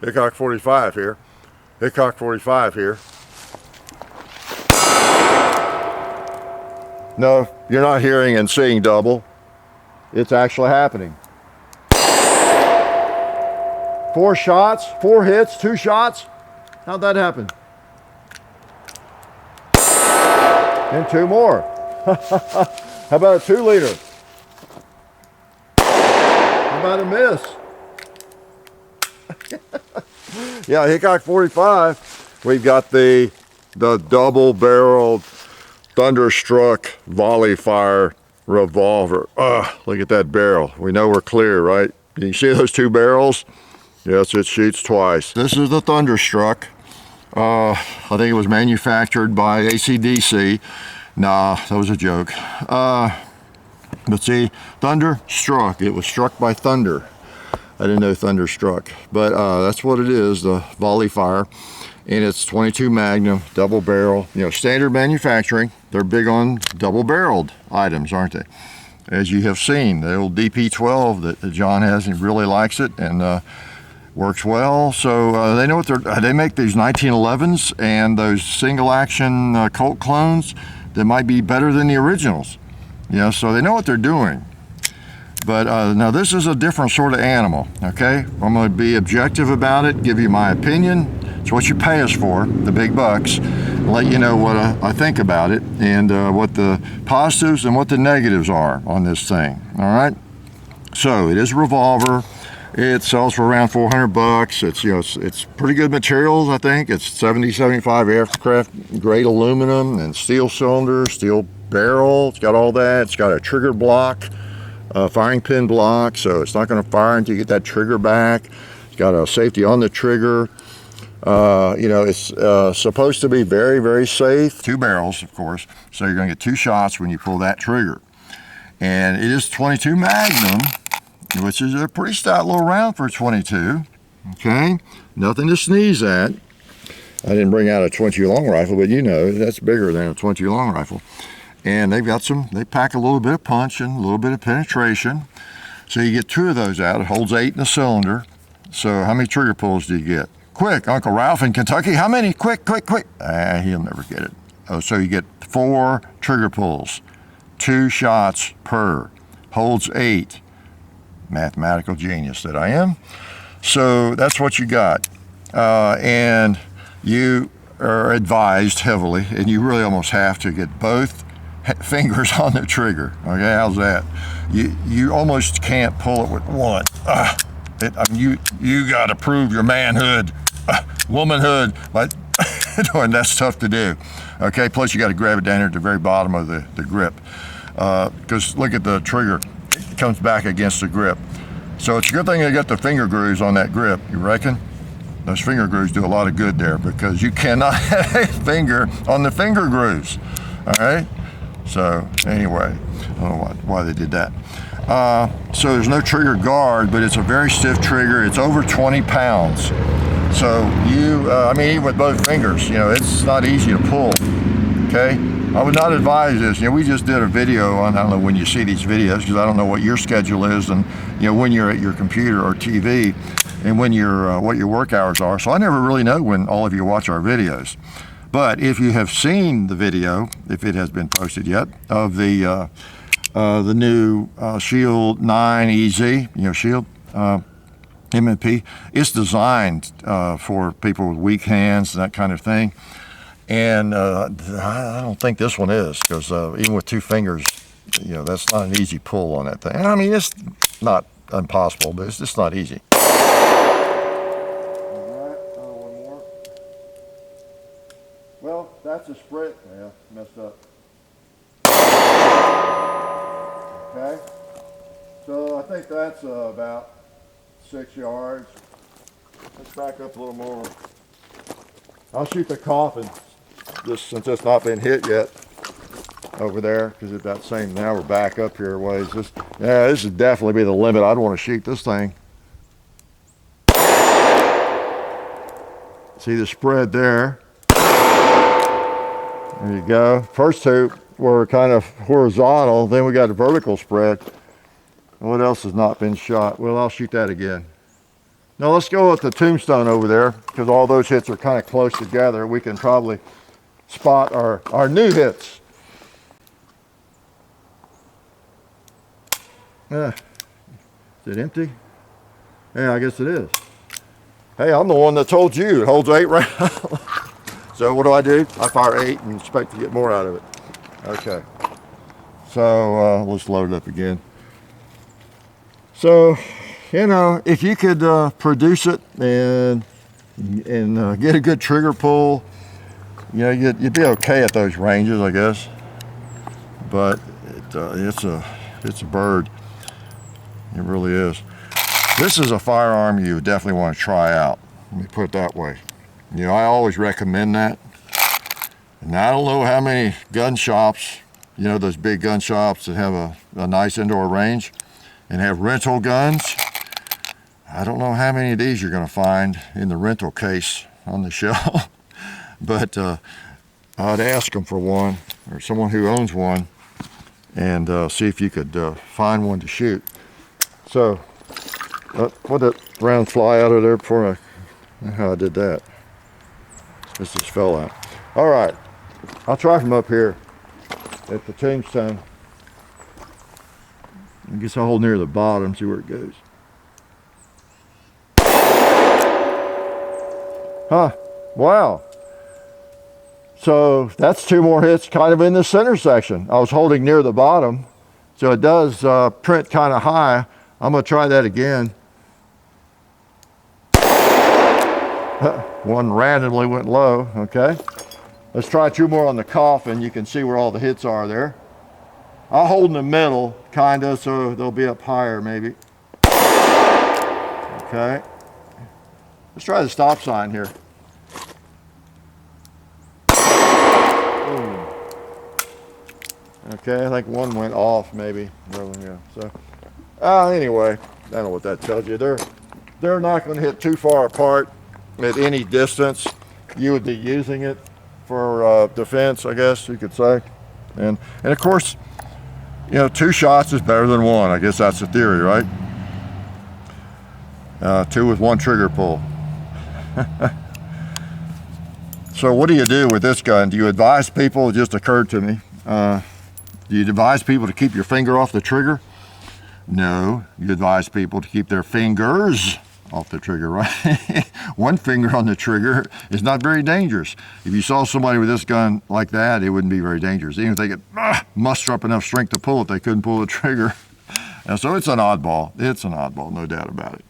Hickok45 here. Hickok45 here. No, you're not hearing and seeing double. It's actually happening. 4 shots, 4 hits, 2 shots. How'd that happen? And 2 more. How about a 2-liter? How about a miss? Yeah, Hickok45. We've got the double-barreled Thunderstruck volley fire revolver. Look at that barrel. We know we're clear, right? You see those 2 barrels? Yes, it shoots twice. This is the Thunderstruck. I think it was manufactured by AC/DC. Nah, that was a joke. But see, Thunderstruck. It was struck by thunder. I didn't know Thunderstruck, but that's what it is, the volley fire. And it's 22 Magnum, double barrel, you know, standard manufacturing. They're big on double barreled items, aren't they? As you have seen, the old DP12 that John has, he really likes it and works well. So they know what they make these 1911s and those single action Colt clones that might be better than the originals. You know, so they know what they're doing. But now this is a different sort of animal, okay? I'm going to be objective about it, give you my opinion. It's what you pay us for, the big bucks. Let you know what I think about it and what the positives and what the negatives are on this thing, all right? So it is a revolver. It sells for around 400 bucks. It's, you know, it's pretty good materials, I think. It's 70-75 aircraft grade aluminum and steel cylinder, steel barrel. It's got all that. It's got a trigger block. Firing pin block, so it's not going to fire until you get that trigger back. It's got a safety on the trigger. You know, it's supposed to be very, very safe. 2 barrels, of course, so you're going to get 2 shots when you pull that trigger. And it is 22 Magnum, which is a pretty stout little round for a 22. Okay, nothing to sneeze at. I didn't bring out a 22 long rifle, but you know, that's bigger than a 22 long rifle. And they've got they pack a little bit of punch and a little bit of penetration. So you get 2 of those out. It holds 8 in the cylinder. So how many trigger pulls do you get? Quick, Uncle Ralph in Kentucky, how many? Quick, quick, quick. He'll never get it. Oh, so you get 4 trigger pulls, 2 shots per, holds 8. Mathematical genius that I am. So that's what you got. And you are advised heavily, and you really almost have to get both fingers on the trigger. Okay, how's that? You almost can't pull it with one. I mean, you got to prove your manhood, womanhood, but and that's tough to do. Okay, plus you got to grab it down here at the very bottom of the grip, because look at the trigger, it comes back against the grip. So it's a good thing you got the finger grooves on that grip. You reckon? Those finger grooves do a lot of good there because you cannot have a finger on the finger grooves. All right. So anyway, I don't know why they did that. So there's no trigger guard, but it's a very stiff trigger. It's over 20 pounds. So I mean, even with both fingers, you know, it's not easy to pull, okay? I would not advise this. You know, we just did a video on, I don't know when you see these videos, because I don't know what your schedule is and, you know, when you're at your computer or TV and when what your work hours are. So I never really know when all of you watch our videos. But if you have seen the video, if it has been posted yet, of the new Shield 9 EZ, you know, Shield M&P, it's designed for people with weak hands and that kind of thing. And I don't think this one is, because even with 2 fingers, you know, that's not an easy pull on that thing. I mean, it's not impossible, but it's just not easy. Well, that's a sprint. Yeah, messed up. Okay, so I think that's about 6 yards. Let's back up a little more. I'll shoot the coffin, just since it's not been hit yet over there, because it's that same. Now we're back up here a ways. This would definitely be the limit. I'd want to shoot this thing. See the spread there. There you go. First 2 were kind of horizontal, then we got a vertical spread. What else has not been shot? Well, I'll shoot that again. Now let's go with the tombstone over there, because all those hits are kind of close together. We can probably spot our new hits. Is it empty? Yeah, I guess it is. Hey, I'm the one that told you it holds 8 rounds. So what do? I fire 8 and expect to get more out of it. Okay. So let's load it up again. So, you know, if you could produce it and get a good trigger pull, you know, you'd be okay at those ranges, I guess. But it's a bird. It really is. This is a firearm you definitely want to try out. Let me put it that way. You know, I always recommend that. And I don't know how many gun shops, you know, those big gun shops that have a nice indoor range and have rental guns. I don't know how many of these you're going to find in the rental case on the shelf. But I'd ask them for one, or someone who owns one, and see if you could find one to shoot. So, what did that round fly out of there before I know how I did that? This just fell out. All right, I'll try from up here at the tombstone. I guess I'll hold near the bottom, see where it goes. Huh, wow. So that's 2 more hits kind of in the center section. I was holding near the bottom, so it does print kind of high. I'm gonna try that again. One randomly went low, okay. Let's try 2 more on the coffin. You can see where all the hits are there. I'll hold in the middle, kinda, so they'll be up higher maybe. Okay. Let's try the stop sign here. Ooh. Okay, I think one went off maybe. Yeah, so. Anyway, I don't know what that tells you. They're not going to hit too far apart at any distance. You would be using it for defense, I guess you could say. And of course, you know, 2 shots is better than 1. I guess that's the theory, right? 2 with 1 trigger pull. So what do you do with this gun? Do you advise people? It just occurred to me. Do you advise people to keep your finger off the trigger? No, you advise people to keep their fingers off the trigger, right? 1 finger on the trigger is not very dangerous. If you saw somebody with this gun like that, it wouldn't be very dangerous. Even if they could muster up enough strength to pull it, they couldn't pull the trigger. And so it's an oddball. It's an oddball, no doubt about it.